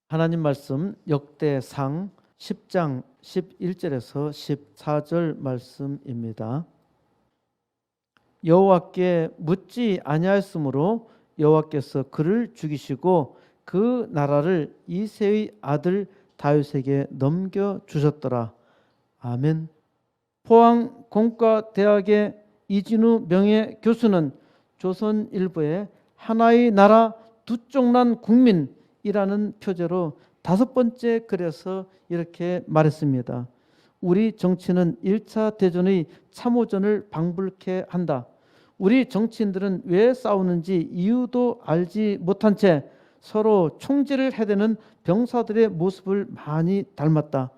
하나님 말씀 역대상 10장 11절에서 14절 말씀입니다. 여호와께 묻지 아니하였으므로 여호와께서 그를 죽이시고 그 나라를 이새의 아들 다윗에게 넘겨주셨더라. 아멘. 포항공과대학의 이진우 명예교수는 조선일보에 하나의 나라 두쪽난 국민이라는 표제로 5번째 글에서 이렇게 말했습니다. 우리 정치는 1차 대전의 참호전을 방불케 한다. 우리 정치인들은 왜 싸우는지 이유도 알지 못한 채 서로 총질을 해대는 병사들의 모습을 많이 닮았다.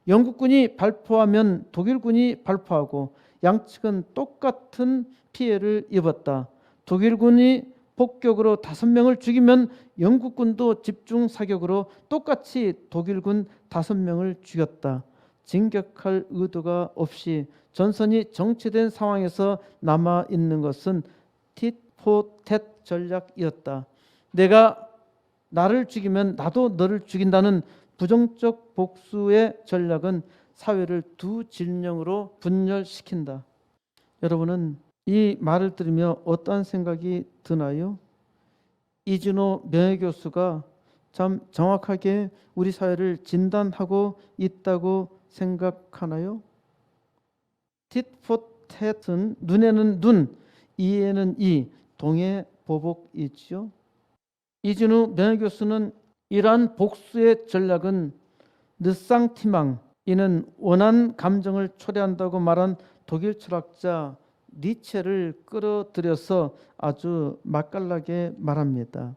영국군이 발포하면 독일군이 발포하고 양측은 똑같은 피해를 입었다. 독일군이 폭격으로 5명을 죽이면 영국군도 집중 사격으로 똑같이 독일군 5명을 죽였다. 진격할 의도가 없이 전선이 정체된 상황에서 남아있는 것은 tit-for-tat 전략이었다. 내가 나를 죽이면 나도 너를 죽인다는 부정적 복수의 전략은 사회를 두 진영으로 분열시킨다. 여러분은 이 말을 들으며 어떠한 생각이 드나요? 이진호 명예교수가 참 정확하게 우리 사회를 진단하고 있다고 생각하나요? tit for tat은 눈에는 눈, 이에는 이, 동해보복이지요. 이진우 명예교수는 이러한 복수의 전략은 느상티망, 이는 원한 감정을 초래한다고 말한 독일 철학자 니체를 끌어들여서 아주 맛깔나게 말합니다.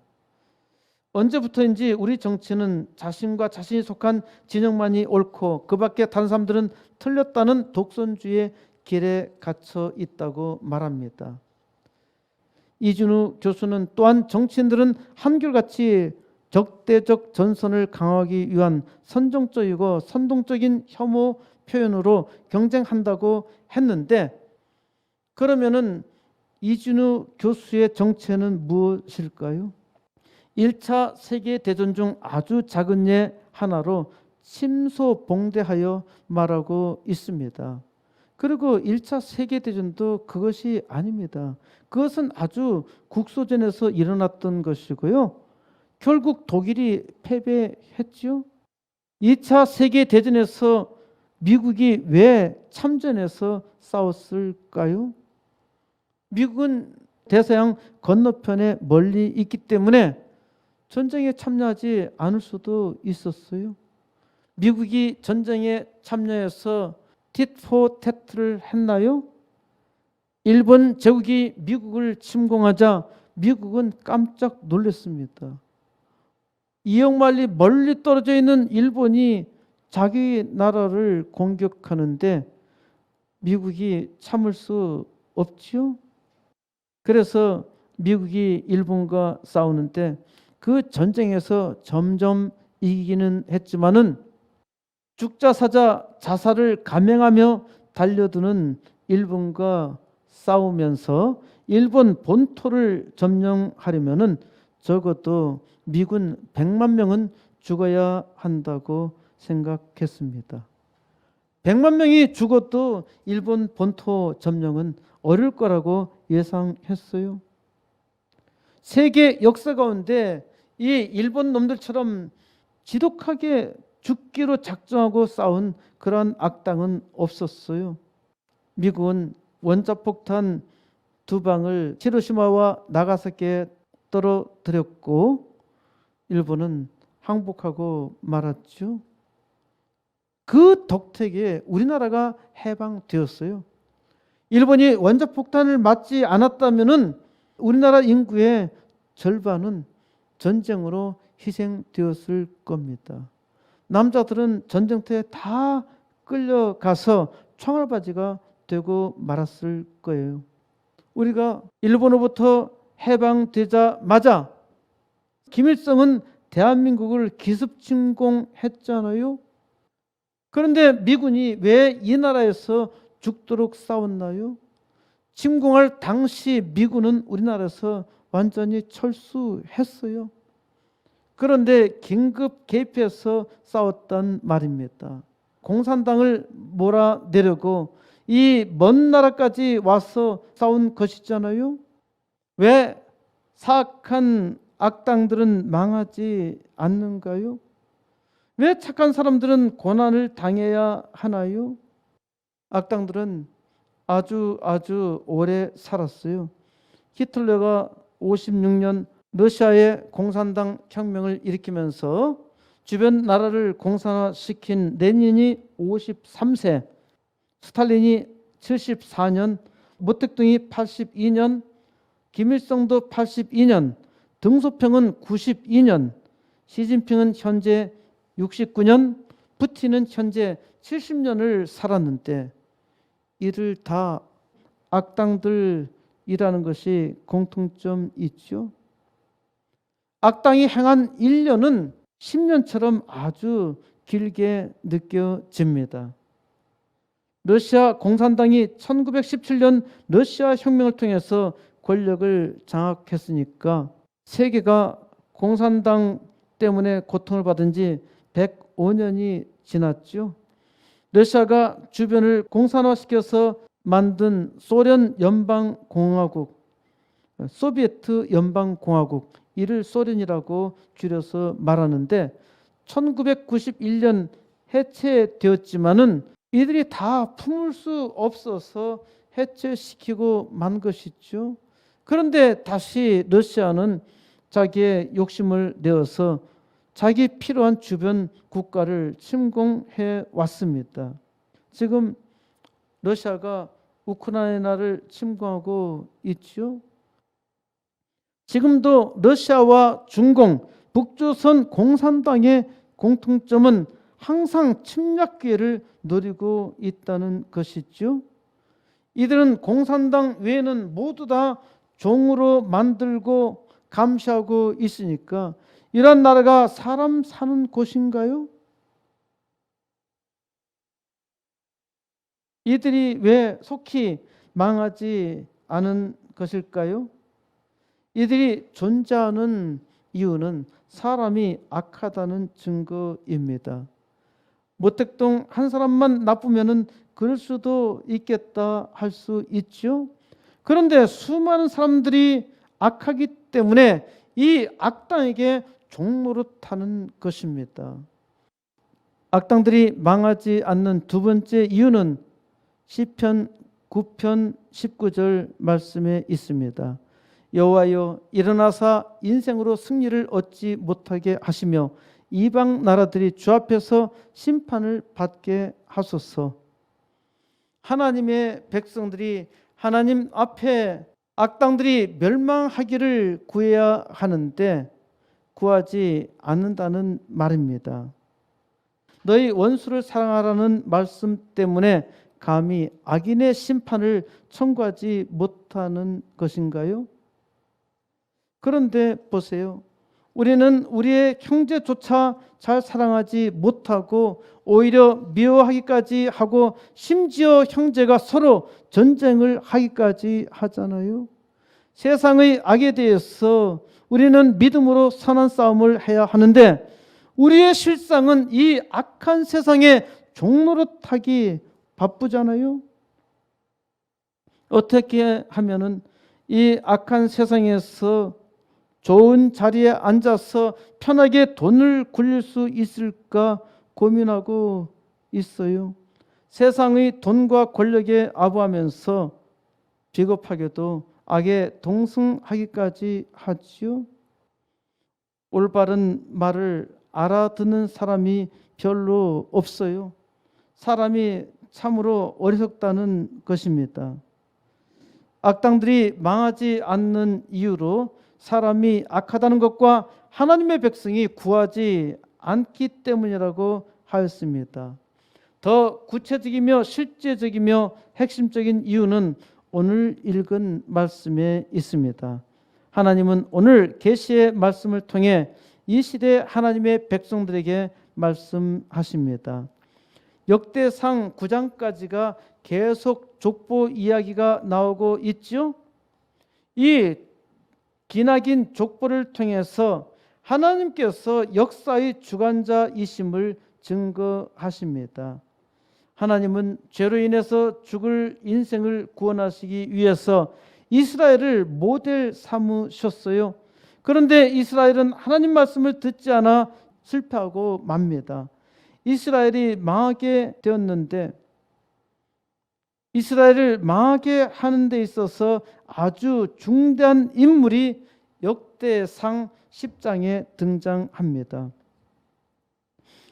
언제부터인지 우리 정치는 자신과 자신이 속한 진영만이 옳고 그 밖에 다른 사람들은 틀렸다는 독선주의의 길에 갇혀 있다고 말합니다. 이진우 교수는 또한 정치인들은 한결같이 적대적 전선을 강화하기 위한 선정적이고 선동적인 혐오 표현으로 경쟁한다고 했는데, 그러면은 이진우 교수의 정체는 무엇일까요? 1차 세계대전 중 아주 작은 예 하나로 침소봉대하여 말하고 있습니다. 그리고 1차 세계대전도 그것이 아닙니다. 그것은 아주 국소전에서 일어났던 것이고요. 결국 독일이 패배했죠. 2차 세계대전에서 미국이 왜 참전해서 싸웠을까요? 미국은 대서양 건너편에 멀리 있기 때문에 전쟁에 참여하지 않을 수도 있었어요. 미국이 전쟁에 참여해서 tit for tat를 했나요? 일본 제국이 미국을 침공하자 미국은 깜짝 놀랐습니다. 이역만리 멀리 떨어져 있는 일본이 자기 나라를 공격하는데 미국이 참을 수 없지요. 그래서 미국이 일본과 싸우는데 그 전쟁에서 점점 이기기는 했지만은 죽자 사자 자살을 감행하며 달려드는 일본과 싸우면서 일본 본토를 점령하려면은 적어도 미군 100만 명은 죽어야 한다고 생각했습니다. 100만 명이 죽어도 일본 본토 점령은 어려울 거라고 예상했어요. 세계 역사 가운데 이 일본 놈들처럼 지독하게 죽기로 작정하고 싸운 그러한 악당은 없었어요. 미국은 원자폭탄 2방을 히로시마와 나가사키에 떨어뜨렸고 일본은 항복하고 말았죠. 그 덕택에 우리나라가 해방되었어요. 일본이 원자폭탄을 맞지 않았다면은 우리나라 인구의 절반은 전쟁으로 희생되었을 겁니다. 남자들은 전쟁터에 다 끌려가서 총알바지가 되고 말았을 거예요. 우리가 일본으로부터 해방되자마자 김일성은 대한민국을 기습 침공했잖아요. 그런데 미군이 왜 이 나라에서 죽도록 싸웠나요? 침공할 당시 미군은 우리나라에서 완전히 철수했어요. 그런데 긴급 개입해서 싸웠단 말입니다. 공산당을 몰아내려고 이 먼 나라까지 와서 싸운 것이잖아요. 왜 사악한 악당들은 망하지 않는가요? 왜 착한 사람들은 고난을 당해야 하나요? 악당들은 아주 오래 살았어요. 히틀러가 56년 러시아의 공산당 혁명을 일으키면서 주변 나라를 공산화시킨 레닌이 53세, 스탈린이 74년, 모택동이 82년, 김일성도 82년, 등소평은 92년, 시진핑은 현재 69년, 푸틴은 현재 70년을 살았는데 이를 다 악당들이라는 것이 공통점 있죠. 악당이 행한 1년은 10년처럼 아주 길게 느껴집니다. 러시아 공산당이 1917년 러시아 혁명을 통해서 권력을 장악했으니까 세계가 공산당 때문에 고통을 받은 지 105년이 지났죠. 러시아가 주변을 공산화시켜서 만든 소련 연방공화국, 소비에트 연방공화국, 이를 소련이라고 줄여서 말하는데 1991년 해체되었지만은 이들이 다 품을 수 없어서 해체시키고 만 것이죠. 그런데 다시 러시아는 자기의 욕심을 내어서 자기 필요한 주변 국가를 침공해 왔습니다. 지금 러시아가 우크라이나를 침공하고 있죠. 지금도 러시아와 중공, 북조선 공산당의 공통점은 항상 침략 기회를 노리고 있다는 것이죠. 이들은 공산당 외에는 모두 다 종으로 만들고 감시하고 있으니까 이런 나라가 사람 사는 곳인가요? 이들이 왜 속히 망하지 않은 것일까요? 이들이 존재하는 이유는 사람이 악하다는 증거입니다. 모택동 한 사람만 나쁘면은 그럴 수도 있겠다 할 수 있죠. 그런데 수많은 사람들이 악하기 때문에 이 악당에게 종노릇하는 것입니다. 악당들이 망하지 않는 두 번째 이유는 시편 9편 19절 말씀에 있습니다. 여호와여 일어나사 인생으로 승리를 얻지 못하게 하시며 이방 나라들이 주 앞에서 심판을 받게 하소서. 하나님의 백성들이 하나님 앞에 악당들이 멸망하기를 구해야 하는데 구하지 않는다는 말입니다. 너희 원수를 사랑하라는 말씀 때문에 감히 악인의 심판을 청구하지 못하는 것인가요? 그런데 보세요. 우리는 우리의 형제조차 잘 사랑하지 못하고 오히려 미워하기까지 하고 심지어 형제가 서로 전쟁을 하기까지 하잖아요. 세상의 악에 대해서 우리는 믿음으로 선한 싸움을 해야 하는데 우리의 실상은 이 악한 세상에 종노릇하기 바쁘잖아요. 어떻게 하면은 이 악한 세상에서 좋은 자리에 앉아서 편하게 돈을 굴릴 수 있을까 고민하고 있어요. 세상의 돈과 권력에 아부하면서 비겁하게도 악에 동승하기까지 하지요. 올바른 말을 알아듣는 사람이 별로 없어요. 사람이 참으로 어리석다는 것입니다. 악당들이 망하지 않는 이유로 사람이 악하다는 것과 하나님의 백성이 구하지 않기 때문이라고 하였습니다. 더 구체적이며 실제적이며 핵심적인 이유는 오늘 읽은 말씀에 있습니다. 하나님은 오늘 계시의 말씀을 통해 이 시대 하나님의 백성들에게 말씀하십니다. 역대상 9장까지가 계속 족보 이야기가 나오고 있죠. 이 기나긴 족보를 통해서 하나님께서 역사의 주관자이심을 증거하십니다. 하나님은 죄로 인해서 죽을 인생을 구원하시기 위해서 이스라엘을 모델 삼으셨어요. 그런데 이스라엘은 하나님 말씀을 듣지 않아 실패하고 맙니다. 이스라엘이 망하게 되었는데, 이스라엘을 망하게 하는 데 있어서 아주 중대한 인물이 역대상 10장에 등장합니다.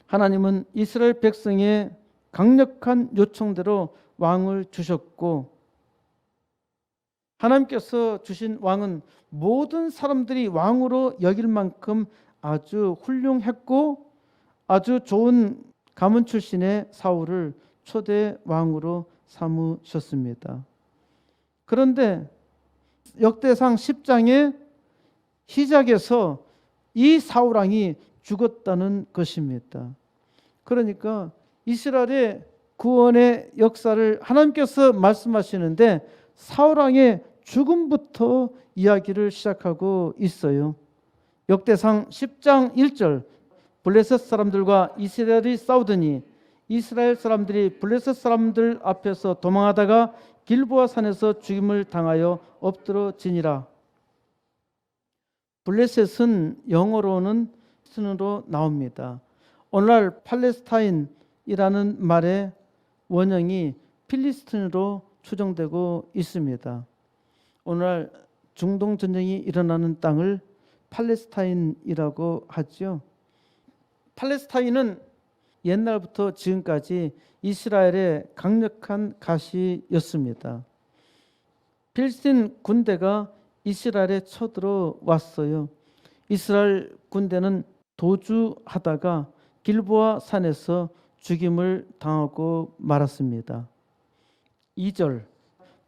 하나님은 이스라엘 백성의 강력한 요청대로 왕을 주셨고, 하나님께서 주신 왕은 모든 사람들이 왕으로 여길 만큼 아주 훌륭했고, 아주 좋은 가문 출신의 사울을 초대 왕으로 삼으셨습니다. 그런데 역대상 10장의 시작에서 이 사울 왕이 죽었다는 것입니다. 그러니까 이스라엘의 구원의 역사를 하나님께서 말씀하시는데 사울 왕의 죽음부터 이야기를 시작하고 있어요. 역대상 10장 1절, 블레셋 사람들과 이스라엘이 싸우더니 이스라엘 사람들이 블레셋 사람들 앞에서 도망하다가 길보아 산에서 죽임을 당하여 엎드러지니라. 블레셋은 영어로는 스으로 나옵니다. 오늘날 팔레스타인이라는 말의 원형이 필리스틴으로 추정되고 있습니다. 오늘날 중동 전쟁이 일어나는 땅을 팔레스타인이라고 하죠. 팔레스타인은 옛날부터 지금까지 이스라엘의 강력한 가시였습니다. 필리스틴 군대가 이스라엘에 쳐들어왔어요. 이스라엘 군대는 도주하다가 길보아 산에서 죽임을 당하고 말았습니다. 2절,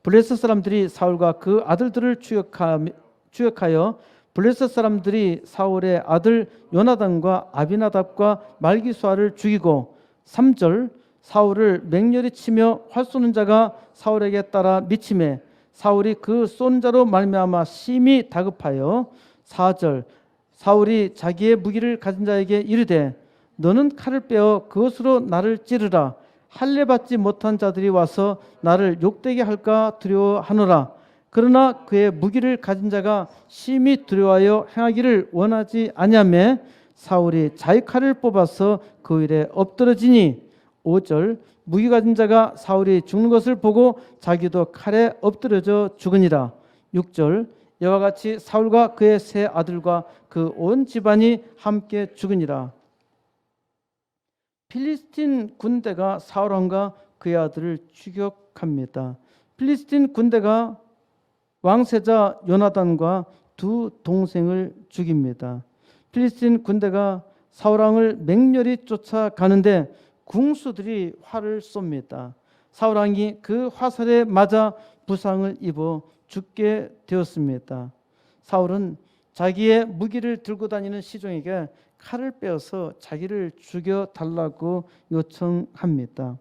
블레셋 사람들이 사울과 그 아들들을 추격하여 블레셋 사람들이 사울의 아들 요나단과 아비나답과 말기수아를 죽이고, 3절, 사울을 맹렬히 치며 활 쏘는 자가 사울에게 따라 미치매 사울이 그 쏜 자로 말미암아 심히 다급하여, 4절, 사울이 자기의 무기를 가진 자에게 이르되 너는 칼을 빼어 그것으로 나를 찌르라. 할례 받지 못한 자들이 와서 나를 욕되게 할까 두려워하노라. 그러나 그의 무기를 가진 자가 심히 두려워하여 행하기를 원하지 아니하매 사울이 자기 칼을 뽑아서 그 일에 엎드러지니, 5절, 무기 가진 자가 사울이 죽는 것을 보고 자기도 칼에 엎드려져 죽으니라. 6절, 이와 같이 사울과 그의 세 아들과 그 온 집안이 함께 죽으니라. 필리스틴 군대가 사울 왕과 그의 아들을 추격합니다. 필리스틴 군대가 왕세자 요나단과 두 동생을 죽입니다. 필리스틴 군대가 사울 왕을 맹렬히 쫓아가는데 궁수들이 활을 쏩니다. 사울 왕이 그 화살에 맞아 부상을 입어 죽게 되었습니다. 사울은 자기의 무기를 들고 다니는 시종에게 칼을 빼어서 자기를 죽여달라고 요청합니다.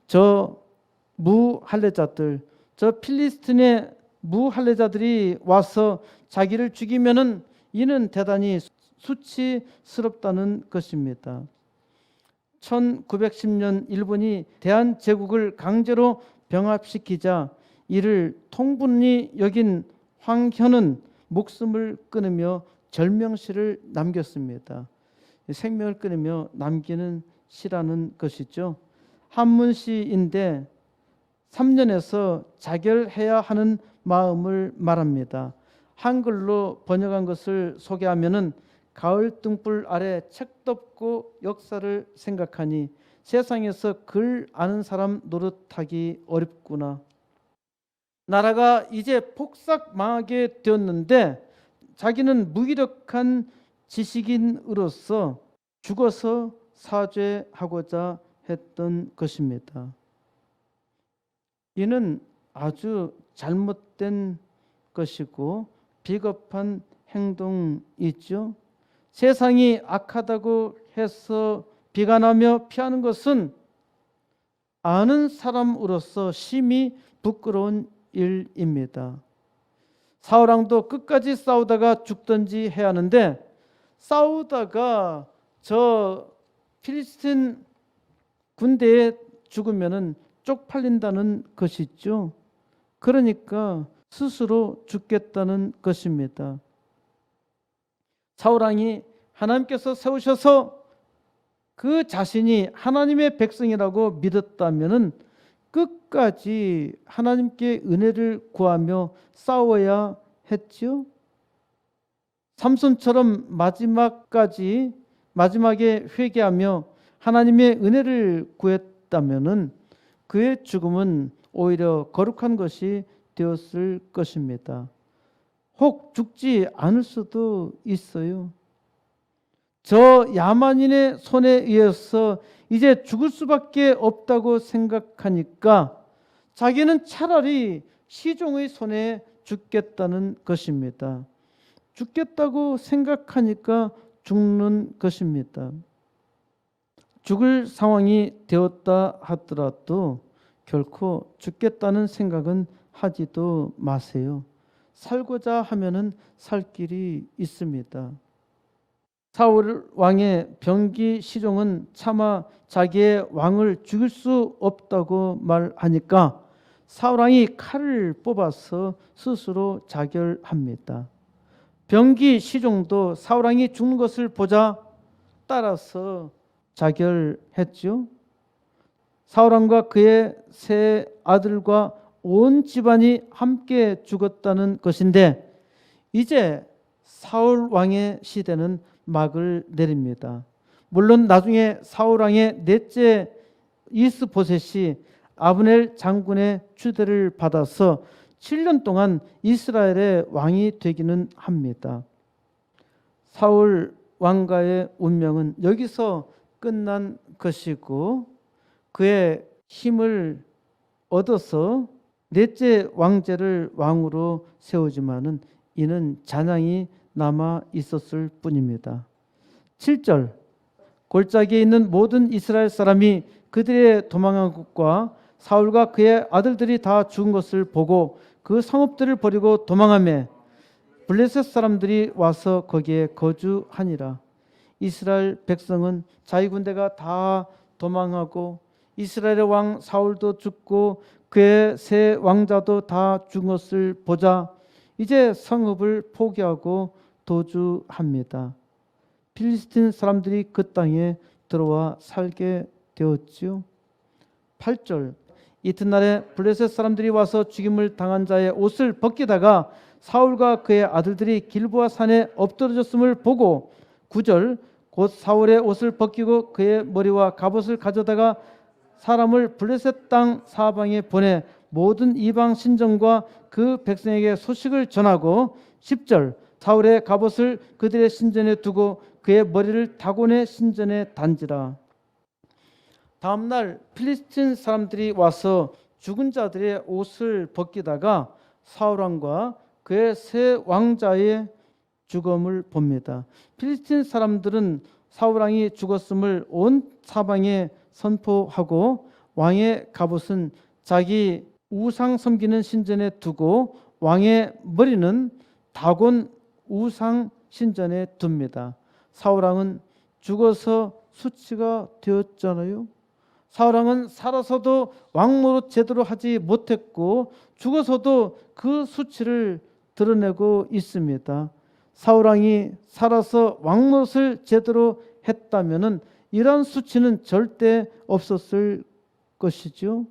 저 무할례자들, 저 필리스틴의 무할례자들이 와서 자기를 죽이면은 이는 대단히 수치스럽다는 것입니다. 1910년 일본이 대한제국을 강제로 병합시키자 이를 통분히 여긴 황현은 목숨을 끊으며 절명시를 남겼습니다. 생명을 끊으며 남기는 시라는 것이죠. 한문시인데 3년에서 자결해야 하는 마음을 말합니다. 한글로 번역한 것을 소개하면은 가을 등불 아래 책 덮고 역사를 생각하니 세상에서 글 아는 사람 노릇하기 어렵구나. 나라가 이제 폭삭 망하게 되었는데 자기는 무기력한 지식인으로서 죽어서 사죄하고자 했던 것입니다. 이는 아주 잘못된 것이고 비겁한 행동이죠. 세상이 악하다고 해서 비관하며 피하는 것은 아는 사람으로서 심히 부끄러운 일입니다. 사울 왕도 끝까지 싸우다가 죽든지 해야 하는데 싸우다가 저 필리스틴 군대에 죽으면은 쪽팔린다는 것이죠. 그러니까 스스로 죽겠다는 것입니다. 사울 왕이 하나님께서 세우셔서 그 자신이 하나님의 백성이라고 믿었다면은 끝까지 하나님께 은혜를 구하며 싸워야 했지요. 삼손처럼 마지막에 회개하며 하나님의 은혜를 구했다면은 그의 죽음은 오히려 거룩한 것이 되었을 것입니다. 혹 죽지 않을 수도 있어요. 저 야만인의 손에 의해서 이제 죽을 수밖에 없다고 생각하니까 자기는 차라리 시종의 손에 죽겠다는 것입니다. 죽겠다고 생각하니까 죽는 것입니다. 죽을 상황이 되었다 하더라도 결코 죽겠다는 생각은 하지도 마세요. 살고자 하면은 살 길이 있습니다. 사울 왕의 병기 시종은 차마 자기의 왕을 죽일 수 없다고 말하니까 사울 왕이 칼을 뽑아서 스스로 자결합니다. 병기 시종도 사울 왕이 죽는 것을 보자 따라서 자결했죠. 사울 왕과 그의 세 아들과 온 집안이 함께 죽었다는 것인데 이제 사울 왕의 시대는 막을 내립니다. 물론 나중에 사울 왕의 넷째 이스보셋이 아브넬 장군의 추대를 받아서 7년 동안 이스라엘의 왕이 되기는 합니다. 사울 왕가의 운명은 여기서 끝난 것이고 그의 힘을 얻어서 넷째 왕제를 왕으로 세우지만은 이는 잔향이 남아 있었을 뿐입니다. 7절 골짜기에 있는 모든 이스라엘 사람이 그들의 도망한 곳과 사울과 그의 아들들이 다 죽은 것을 보고 그 성읍들을 버리고 도망하며 블레셋 사람들이 와서 거기에 거주하니라. 이스라엘 백성은 자기 군대가 다 도망하고 이스라엘의 왕 사울도 죽고 그의 세 왕자도 다 죽은 것을 보자 이제 성읍을 포기하고 도주합니다. 필리스틴 사람들이 그 땅에 들어와 살게 되었지요. 8절 이튿날에 블레셋 사람들이 와서 죽임을 당한 자의 옷을 벗기다가 사울과 그의 아들들이 길보아 산에 엎드러졌음을 보고 9절 곧 사울의 옷을 벗기고 그의 머리와 갑옷을 가져다가 사람을 블레셋 땅 사방에 보내 모든 이방 신전과 그 백성에게 소식을 전하고 10절 사울의 갑옷을 그들의 신전에 두고 그의 머리를 다곤의 신전에 단지라. 다음 날 필리스틴 사람들이 와서 죽은 자들의 옷을 벗기다가 사울 왕과 그의 세 왕자의 죽음을 봅니다. 필리스틴 사람들은 사울 왕이 죽었음을 온 사방에 선포하고 왕의 갑옷은 자기 우상 섬기는 신전에 두고 왕의 머리는 다곤 우상 신전에 둡니다. 사울 왕은 죽어서 수치가 되었잖아요. 사울 왕은 살아서도 왕 노릇 제대로 하지 못했고 죽어서도 그 수치를 드러내고 있습니다. 사울 왕이 살아서 왕 노릇을 제대로 했다면은 이런 수치는 절대 없었을 것이죠.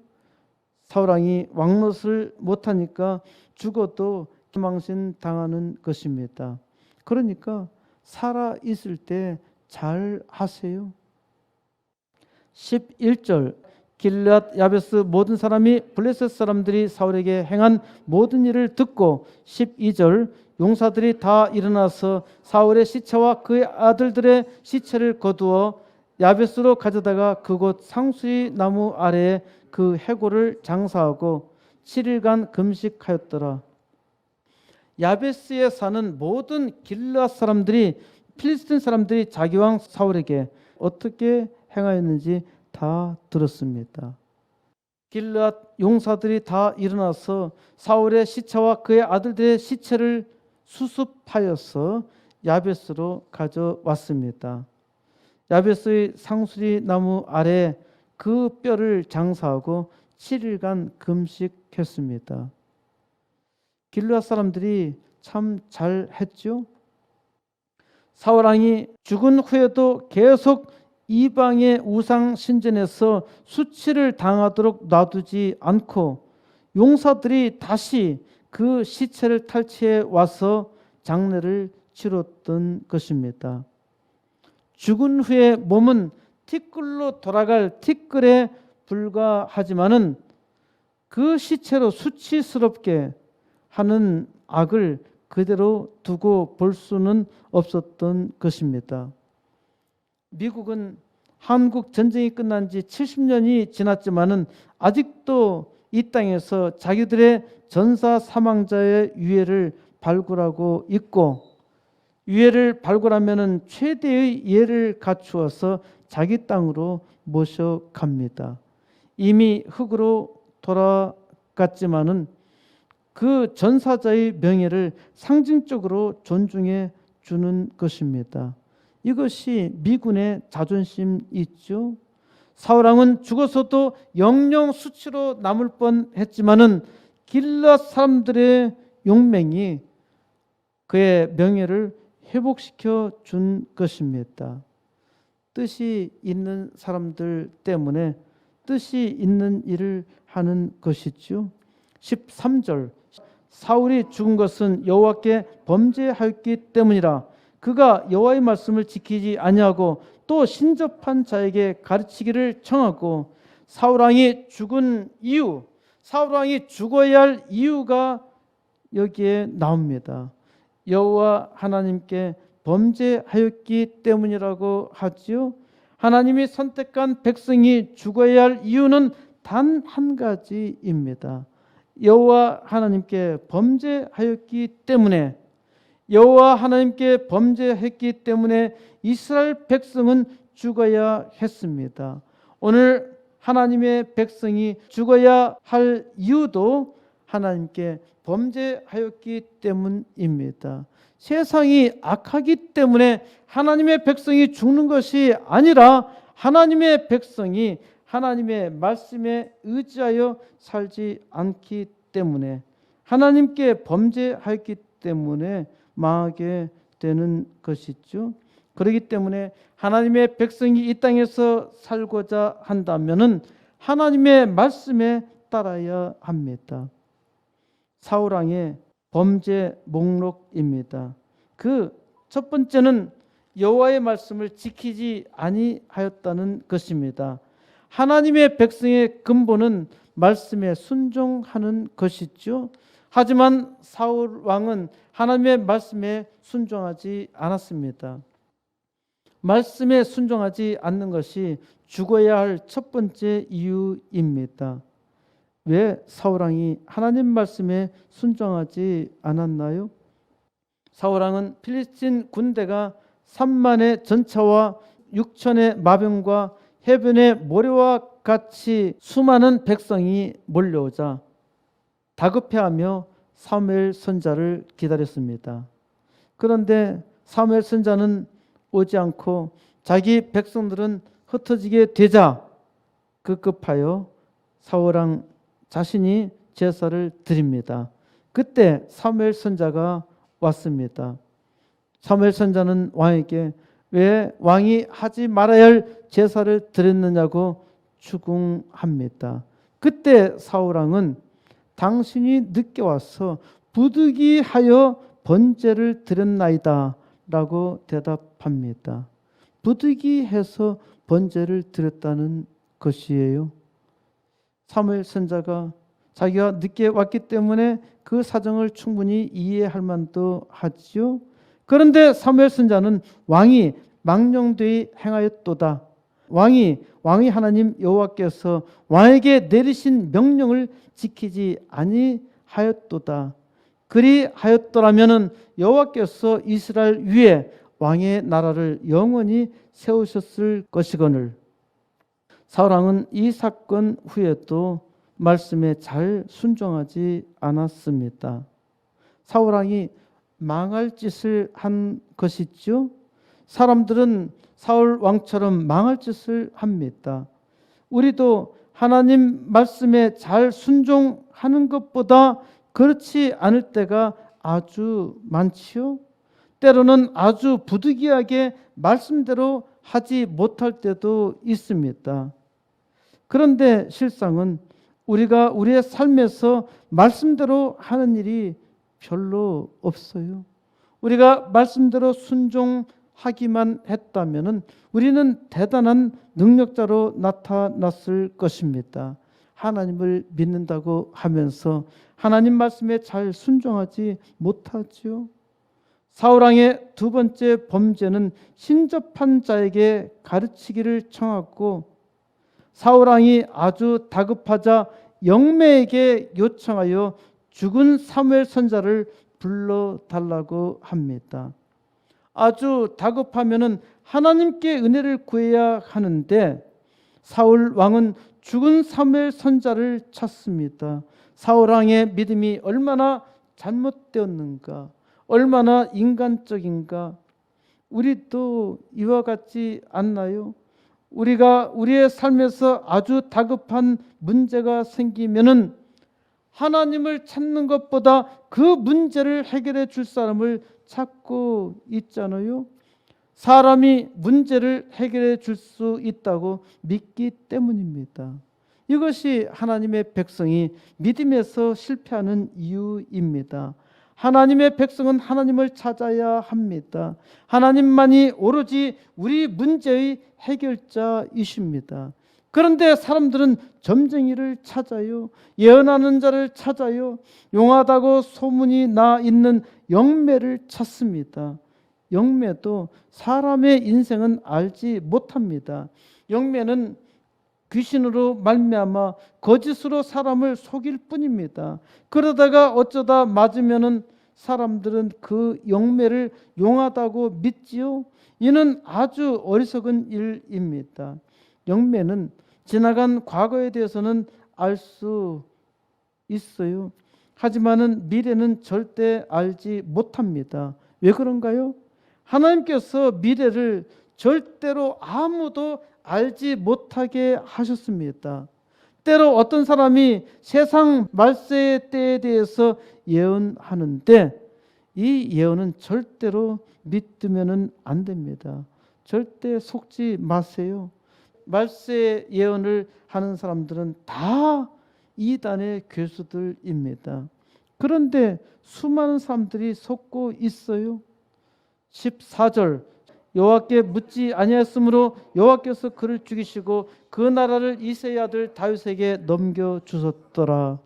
사울 왕이 왕 노릇을 못하니까 죽어도 기망신 당하는 것입니다. 그러니까 살아 있을 때 잘 하세요. 11절 길앗 야베스 모든 사람이 블레셋 사람들이 사울에게 행한 모든 일을 듣고 12절 용사들이 다 일어나서 사울의 시체와 그의 아들들의 시체를 거두어 야베스로 가져다가 그곳 상수리 나무 아래에 그 해골을 장사하고 7일간 금식하였더라. 야베스에 사는 모든 길앗 사람들이 필리스틴 사람들이 자기 왕 사울에게 어떻게 행하였는지 다 들었습니다. 길앗 용사들이 다 일어나서 사울의 시체와 그의 아들들의 시체를 수습하여서 야베스로 가져왔습니다. 야베스의 상수리 나무 아래 그 뼈를 장사하고 7일간 금식했습니다. 길르앗 사람들이 참 잘했죠. 사울왕이 죽은 후에도 계속 이방의 우상 신전에서 수치를 당하도록 놔두지 않고 용사들이 다시 그 시체를 탈취해 와서 장례를 치렀던 것입니다. 죽은 후에 몸은 티끌로 돌아갈 티끌에 불과하지만은 그 시체로 수치스럽게 하는 악을 그대로 두고 볼 수는 없었던 것입니다. 미국은 한국 전쟁이 끝난 지 70년이 지났지만은 아직도 이 땅에서 자기들의 전사 사망자의 유해를 발굴하고 있고, 유해를 발굴하면은 최대의 예를 갖추어서 자기 땅으로 모셔갑니다. 이미 흙으로 돌아갔지만은 그 전사자의 명예를 상징적으로 존중해 주는 것입니다. 이것이 미군의 자존심 있죠. 사울왕은 죽어서도 영영 수치로 남을 뻔했지만은 길르앗 사람들의 용맹이 그의 명예를 회복시켜 준 것입니다. 뜻이 있는 사람들 때문에 뜻이 있는 일을 하는 것이죠. 13절 사울이 죽은 것은 여호와께 범죄하였기 때문이라. 그가 여호와의 말씀을 지키지 아니하고 또 신접한 자에게 가르치기를 청하고. 사울왕이 죽은 이유, 사울왕이 죽어야 할 이유가 여기에 나옵니다. 여호와 하나님께 범죄하였기 때문이라고 하지요. 하나님이 선택한 백성이 죽어야 할 이유는 단 한 가지입니다. 여호와 하나님께 범죄하였기 때문에, 여호와 하나님께 범죄했기 때문에 이스라엘 백성은 죽어야 했습니다. 오늘 하나님의 백성이 죽어야 할 이유도 하나님께 범죄하였기 때문입니다. 세상이 악하기 때문에 하나님의 백성이 죽는 것이 아니라 하나님의 백성이 하나님의 말씀에 의지하여 살지 않기 때문에, 하나님께 범죄하였기 때문에 망하게 되는 것이죠. 그렇기 때문에 하나님의 백성이 이 땅에서 살고자 한다면은 하나님의 말씀에 따라야 합니다. 사울왕의 범죄 목록입니다. 그 첫 번째는 여호와의 말씀을 지키지 아니하였다는 것입니다. 하나님의 백성의 근본은 말씀에 순종하는 것이죠. 하지만 사울 왕은 하나님의 말씀에 순종하지 않았습니다. 말씀에 순종하지 않는 것이 죽어야 할 첫 번째 이유입니다. 왜 사울 왕이 하나님 말씀에 순종하지 않았나요? 사울 왕은 필리스틴 군대가 3만의 전차와 6천의 마병과 해변의 모래와 같이 수많은 백성이 몰려오자 다급해하며 사무엘 선자를 기다렸습니다. 그런데 사무엘 선자는 오지 않고 자기 백성들은 흩어지게 되자 급급하여 사울왕 자신이 제사를 드립니다. 그때 사무엘 선자가 왔습니다. 사무엘 선자는 왕에게 왜 왕이 하지 말아야 할 제사를 드렸느냐고 추궁합니다. 그때 사울왕은 당신이 늦게 와서 부득이하여 번제를 드렸나이다 라고 대답합니다. 부득이해서 번제를 드렸다는 것이에요. 사무엘 선자가 자기가 늦게 왔기 때문에 그 사정을 충분히 이해할 만도 하지요. 그런데 사무엘 선자는 왕이 망령되이 행하였도다. 왕이 하나님 여호와께서 왕에게 내리신 명령을 지키지 아니하였도다. 그리하였더라면은 여호와께서 이스라엘 위에 왕의 나라를 영원히 세우셨을 것이거늘. 사울왕은 이 사건 후에도 말씀에 잘 순종하지 않았습니다. 사울왕이 망할 짓을 한 것이죠. 사람들은 사울 왕처럼 망할 짓을 합니다. 우리도 하나님 말씀에 잘 순종하는 것보다 그렇지 않을 때가 아주 많지요. 때로는 아주 부득이하게 말씀대로 하지 못할 때도 있습니다. 그런데 실상은 우리가 우리의 삶에서 말씀대로 하는 일이 별로 없어요. 우리가 말씀대로 순종하기만 했다면 우리는 대단한 능력자로 나타났을 것입니다. 하나님을 믿는다고 하면서 하나님 말씀에 잘 순종하지 못하지요. 사울왕의 두 번째 범죄는 신접한 자에게 가르치기를 청하고 사울왕이 아주 다급하자 영매에게 요청하여 죽은 사무엘 선자를 불러달라고 합니다. 아주 다급하면은 하나님께 은혜를 구해야 하는데 사울 왕은 죽은 사무엘 선자를 찾습니다. 사울 왕의 믿음이 얼마나 잘못되었는가, 얼마나 인간적인가. 우리도 이와 같지 않나요? 우리가 우리의 삶에서 아주 다급한 문제가 생기면은 하나님을 찾는 것보다 그 문제를 해결해 줄 사람을 찾고 있잖아요. 사람이 문제를 해결해 줄 수 있다고 믿기 때문입니다. 이것이 하나님의 백성이 믿음에서 실패하는 이유입니다. 하나님의 백성은 하나님을 찾아야 합니다. 하나님만이 오로지 우리 문제의 해결자이십니다. 그런데 사람들은 점쟁이를 찾아요. 예언하는 자를 찾아요. 용하다고 소문이 나 있는 영매를 찾습니다. 영매도 사람의 인생은 알지 못합니다. 영매는 귀신으로 말미암아 거짓으로 사람을 속일 뿐입니다. 그러다가 어쩌다 맞으면은 사람들은 그 영매를 용하다고 믿지요. 이는 아주 어리석은 일입니다. 영매는 지나간 과거에 대해서는 알 수 있어요. 하지만은 미래는 절대 알지 못합니다. 왜 그런가요? 하나님께서 미래를 절대로 아무도 알지 못하게 하셨습니다. 때로 어떤 사람이 세상 말세의 때에 대해서 예언하는데 이 예언은 절대로 믿으면 안 됩니다. 절대 속지 마세요. 말세 예언을 하는 사람들은 다 이단의 괴수들입니다. 그런데 수많은 사람들이 속고 있어요. 14절 여호와께 묻지 아니하였으므로 여호와께서 그를 죽이시고 그 나라를 이새의 아들 다윗에게 넘겨 주셨더라.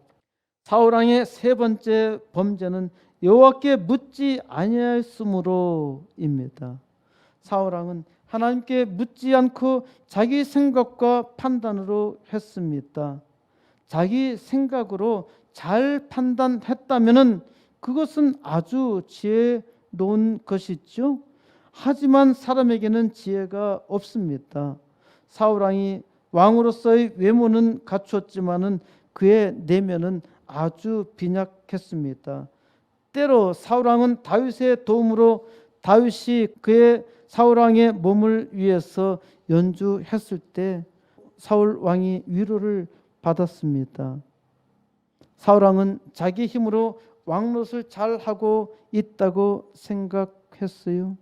사울 왕의 세 번째 범죄는 여호와께 묻지 아니하였으므로입니다. 사울 왕은 하나님께 묻지 않고 자기 생각과 판단으로 했습니다. 자기 생각으로 잘 판단했다면은 그것은 아주 지혜로운 것이죠. 하지만 사람에게는 지혜가 없습니다. 사울 왕이 왕으로서의 외모는 갖추었지만은 그의 내면은 아주 빈약했습니다. 때로 사울 왕은 다윗의 도움으로 다윗이 그의 사울 왕의 몸을 위해서 연주했을 때 사울 왕이 위로를 받았습니다. 사울 왕은 자기 힘으로 왕노릇을 잘 하고 있다고 생각했어요.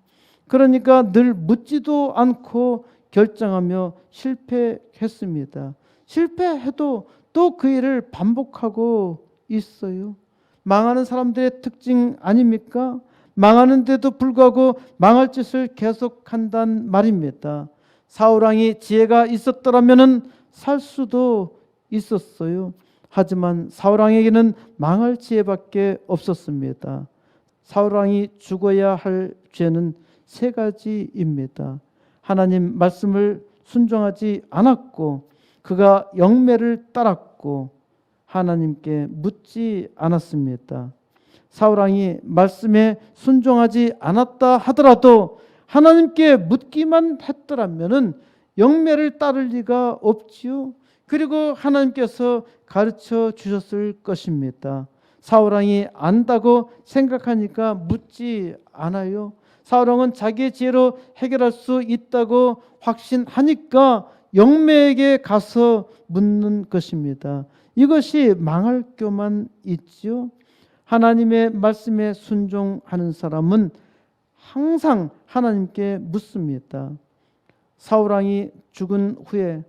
그러니까 늘 묻지도 않고 결정하며 실패했습니다. 실패해도 또 그 일을 반복하고 있어요. 망하는 사람들의 특징 아닙니까? 망하는데도 불구하고 망할 짓을 계속한단 말입니다. 사울 왕이 지혜가 있었더라면은 살 수도 있었어요. 하지만 사울 왕에게는 망할 지혜밖에 없었습니다. 사울 왕이 죽어야 할 죄는 세 가지입니다. 하나님 말씀을 순종하지 않았고 그가 영매를 따랐고 하나님께 묻지 않았습니다. 사울 왕이 말씀에 순종하지 않았다 하더라도 하나님께 묻기만 했더라면은 영매를 따를 리가 없지요. 그리고 하나님께서 가르쳐 주셨을 것입니다. 사울왕이 안다고 생각하니까 묻지 않아요. 사울왕은 자기의 지혜로 해결할 수 있다고 확신하니까 영매에게 가서 묻는 것입니다. 이것이 망할 교만 있지요. 하나님의 말씀에 순종하는 사람은 항상 하나님께 묻습니다. 사울왕이 죽은 후에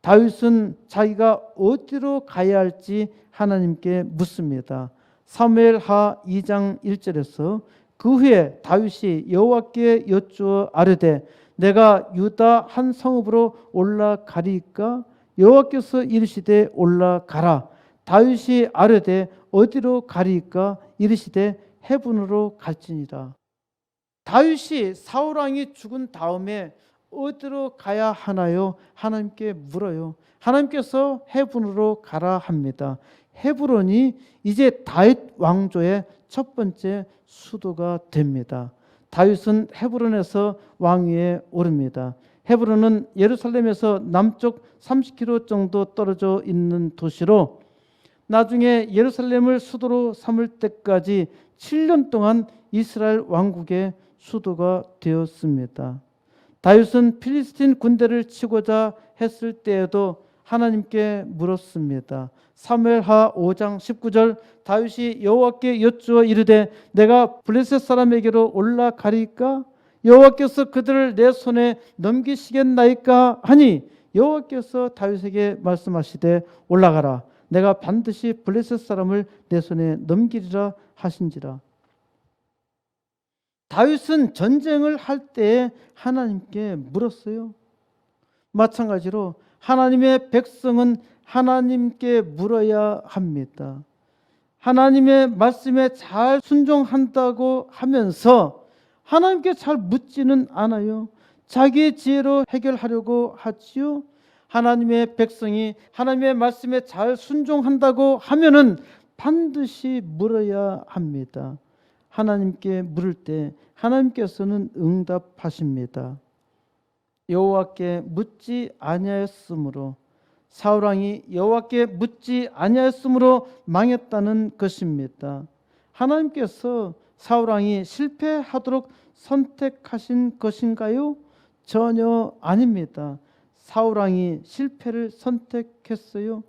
다윗은 자기가 어디로 가야 할지 하나님께 묻습니다. 사무엘하 2장 1절에서 그 후에 다윗이 여호와께 여쭈어 아뢰되 내가 유다 한 성읍으로 올라가리이까? 여호와께서 이르시되 올라가라. 다윗이 아뢰되 어디로 가리이까? 이르시되 헤브론으로 갈지니라. 다윗이 사울왕이 죽은 다음에 어디로 가야 하나요? 하나님께 물어요. 하나님께서 헤브론으로 가라 합니다. 헤브론이 이제 다윗 왕조의 첫 번째 수도가 됩니다. 다윗은 헤브론에서 왕위에 오릅니다. 헤브론은 예루살렘에서 남쪽 30km 정도 떨어져 있는 도시로 나중에 예루살렘을 수도로 삼을 때까지 7년 동안 이스라엘 왕국의 수도가 되었습니다. 다윗은 필리스틴 군대를 치고자 했을 때에도 하나님께 물었습니다. 사무엘하 5장 19절 다윗이 여호와께 여쭈어 이르되 내가 블레셋 사람에게로 올라가리까? 여호와께서 그들을 내 손에 넘기시겠나이까? 하니 여호와께서 다윗에게 말씀하시되 올라가라. 내가 반드시 블레셋 사람을 내 손에 넘기리라 하신지라. 다윗은 전쟁을 할 때에 하나님께 물었어요. 마찬가지로 하나님의 백성은 하나님께 물어야 합니다. 하나님의 말씀에 잘 순종한다고 하면서 하나님께 잘 묻지는 않아요. 자기의 지혜로 해결하려고 하지요. 하나님의 백성이 하나님의 말씀에 잘 순종한다고 하면은 반드시 물어야 합니다. 하나님께 물을 때 하나님께서는 응답하십니다. 여호와께 묻지 아니하였으므로 사울왕이 여호와께 묻지 아니하였으므로 망했다는 것입니다. 하나님께서 사울왕이 실패하도록 선택하신 것인가요? 전혀 아닙니다. 사울왕이 실패를 선택했어요.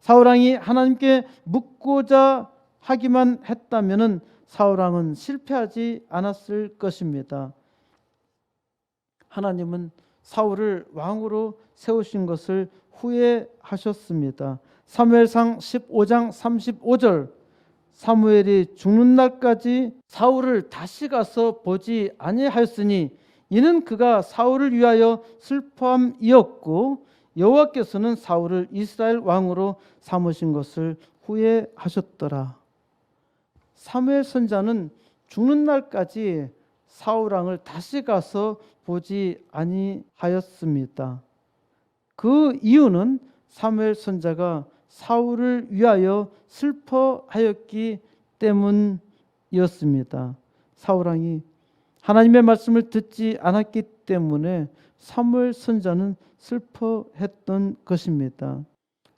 사울왕이 하나님께 묻고자 하기만 했다면은 사울왕은 실패하지 않았을 것입니다. 하나님은 사울을 왕으로 세우신 것을 후회하셨습니다. 사무엘상 15장 35절 사무엘이 죽는 날까지 사울을 다시 가서 보지 아니하였으니 이는 그가 사울을 위하여 슬퍼함이었고 여호와께서는 사울을 이스라엘 왕으로 삼으신 것을 후회하셨더라. 사무엘 선자는 죽는 날까지 사울 왕을 다시 가서 보지 아니하였습니다. 그 이유는 사무엘 선자가 사울을 위하여 슬퍼하였기 때문이었습니다. 사울 왕이 하나님의 말씀을 듣지 않았기 때문에 사무엘 선자는 슬퍼했던 것입니다.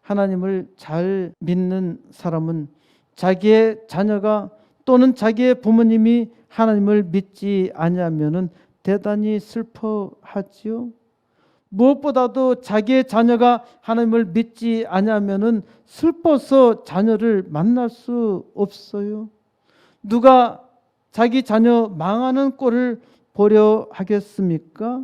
하나님을 잘 믿는 사람은 자기의 자녀가 또는 자기의 부모님이 하나님을 믿지 아니하면은 대단히 슬퍼하지요. 무엇보다도 자기의 자녀가 하나님을 믿지 아니하면은 슬퍼서 자녀를 만날 수 없어요. 누가 자기 자녀 망하는 꼴을 보려 하겠습니까?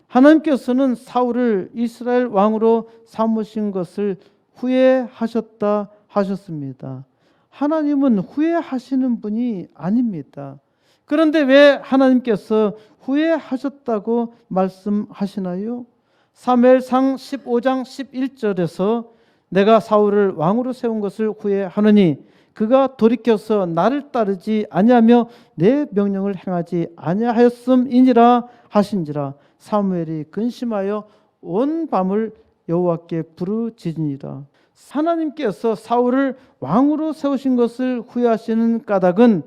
하나님께서는 사울을 이스라엘 왕으로 삼으신 것을 후회하셨다 하셨습니다. 하나님은 후회하시는 분이 아닙니다. 그런데 왜 하나님께서 후회하셨다고 말씀하시나요? 사무엘상 15장 11절에서 내가 사울을 왕으로 세운 것을 후회하노니 그가 돌이켜서 나를 따르지 아니하며 내 명령을 행하지 아니하였음이니라 하신지라. 사무엘이 근심하여 온 밤을 여호와께 부르짖으니라. 하나님께서 사울을 왕으로 세우신 것을 후회하시는 까닭은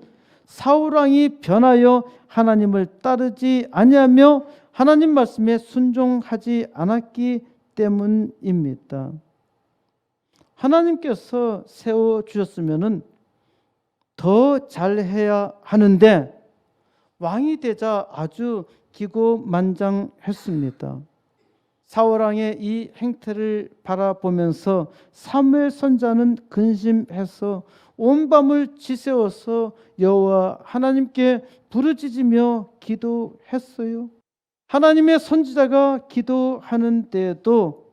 사울 왕이 변하여 하나님을 따르지 아니하며 하나님 말씀에 순종하지 않았기 때문입니다. 하나님께서 세워 주셨으면은 더 잘해야 하는데 왕이 되자 아주 기고만장했습니다. 사울왕의 이 행태를 바라보면서 사무엘 선지자는 근심해서 온 밤을 지새워서 여호와 하나님께 부르짖으며 기도했어요. 하나님의 선지자가 기도하는 때에도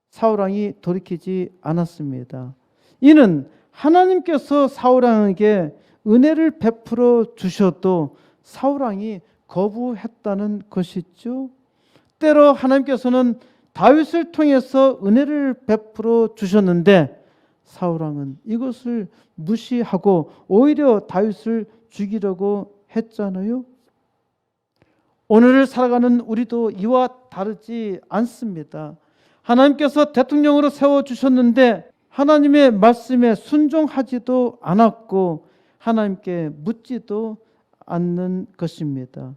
사울왕이 돌이키지 않았습니다. 이는 하나님께서 사울왕에게 은혜를 베풀어 주셔도 사울왕이 거부했다는 것이죠. 때로 하나님께서는 다윗을 통해서 은혜를 베풀어 주셨는데 사울왕은 이것을 무시하고 오히려 다윗을 죽이려고 했잖아요. 오늘을 살아가는 우리도 이와 다르지 않습니다. 하나님께서 대통령으로 세워주셨는데 하나님의 말씀에 순종하지도 않았고 하나님께 묻지도 않는 것입니다.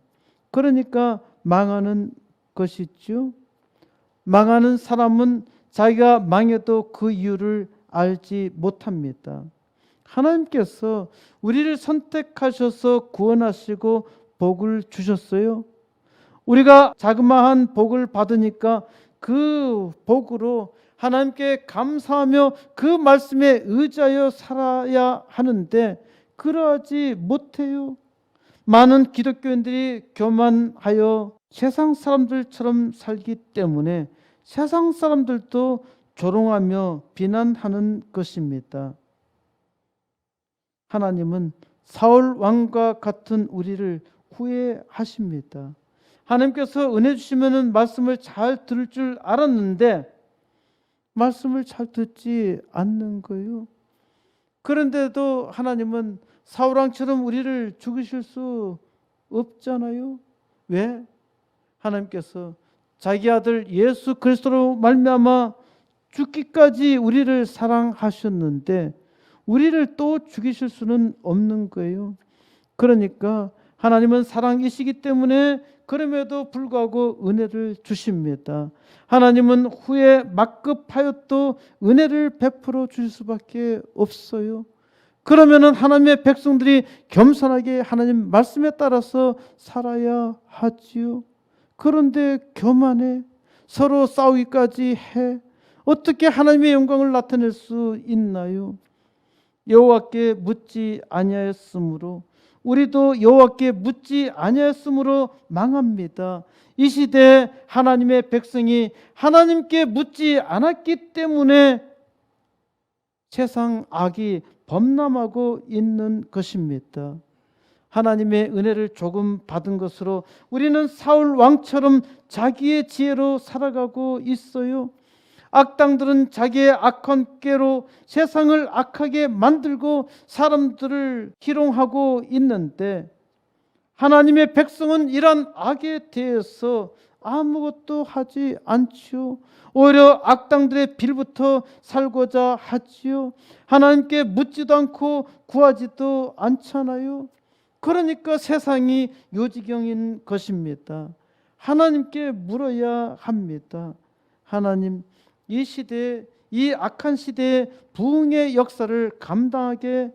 그러니까 망하는 것이죠. 망하는 사람은 자기가 망해도 그 이유를 알지 못합니다. 하나님께서 우리를 선택하셔서 구원하시고 복을 주셨어요. 우리가 자그마한 복을 받으니까 그 복으로 하나님께 감사하며 그 말씀에 의지하여 살아야 하는데 그러하지 못해요. 많은 기독교인들이 교만하여 세상 사람들처럼 살기 때문에 세상 사람들도 조롱하며 비난하는 것입니다. 하나님은 사울 왕과 같은 우리를 후회하십니다. 하나님께서 은혜 주시면 말씀을 잘 들을 줄 알았는데 말씀을 잘 듣지 않는 거예요. 그런데도 하나님은 사울왕처럼 우리를 죽이실 수 없잖아요. 왜? 하나님께서 자기 아들 예수 그리스도로 말미암아 죽기까지 우리를 사랑하셨는데 우리를 또 죽이실 수는 없는 거예요. 그러니까 하나님은 사랑이시기 때문에 그럼에도 불구하고 은혜를 주십니다. 하나님은 후에 막급하여도 은혜를 베풀어 주실 수밖에 없어요. 그러면은 하나님의 백성들이 겸손하게 하나님 말씀에 따라서 살아야 하지요. 그런데 교만해 서로 싸우기까지 해 어떻게 하나님의 영광을 나타낼 수 있나요? 여호와께 묻지 아니하였으므로 우리도 여호와께 묻지 아니하였으므로 망합니다. 이 시대에 하나님의 백성이 하나님께 묻지 않았기 때문에 세상 악이 범람하고 있는 것입니다. 하나님의 은혜를 조금 받은 것으로 우리는 사울 왕처럼 자기의 지혜로 살아가고 있어요. 악당들은 자기의 악한 꾀로 세상을 악하게 만들고 사람들을 희롱하고 있는데 하나님의 백성은 이러한 악에 대해서 아무것도 하지 않지요. 오히려 악당들의 빌부터 살고자 하지요. 하나님께 묻지도 않고 구하지도 않잖아요. 그러니까 세상이 요지경인 것입니다. 하나님께 물어야 합니다. 하나님, 이 시대에 이 악한 시대에 부흥의 역사를 감당하게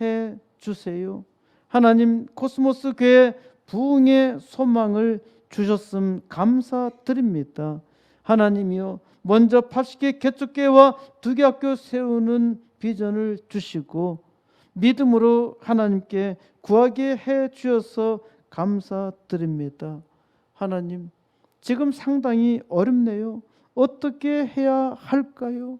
해 주세요. 하나님 코스모스 교회 부흥의 소망을 주셨음 감사드립니다. 하나님이여 먼저 80개 개척교회와 2개 학교 세우는 비전을 주시고 믿음으로 하나님께 구하게 해 주셔서 감사드립니다. 하나님 지금 상당히 어렵네요. 어떻게 해야 할까요?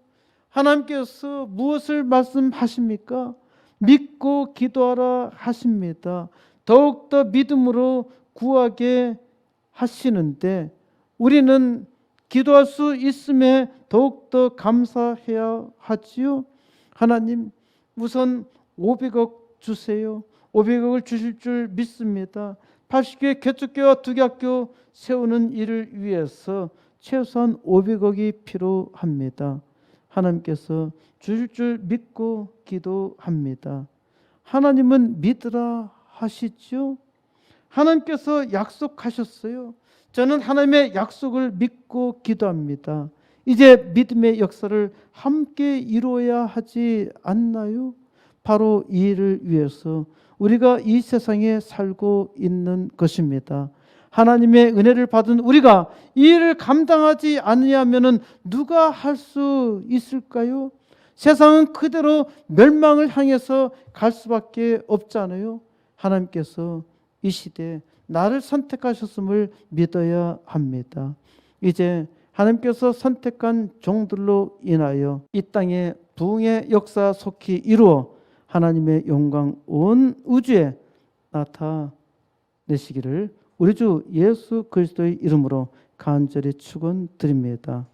하나님께서 무엇을 말씀하십니까? 믿고 기도하라 하십니다. 더욱더 믿음으로 구하게 하시는데 우리는 기도할 수 있음에 더욱더 감사해야 하지요. 하나님 우선 500억 주세요. 500억을 주실 줄 믿습니다. 80개 개척교회와 2개 학교 세우는 일을 위해서 최소한 500억이 필요합니다. 하나님께서 주실 줄 믿고 기도합니다. 하나님은 믿으라 하시죠. 하나님께서 약속하셨어요. 저는 하나님의 약속을 믿고 기도합니다. 이제 믿음의 역사를 함께 이루어야 하지 않나요? 바로 이 일을 위해서 우리가 이 세상에 살고 있는 것입니다. 하나님의 은혜를 받은 우리가 이 일을 감당하지 않으려면 누가 할 수 있을까요? 세상은 그대로 멸망을 향해서 갈 수밖에 없잖아요. 하나님께서 이 시대에 나를 선택하셨음을 믿어야 합니다. 이제 하나님께서 선택한 종들로 인하여 이 땅에 부흥의 역사 속히 이루어 하나님의 영광 온 우주에 나타내시기를 우리 주 예수 그리스도의 이름으로 간절히 축원드립니다.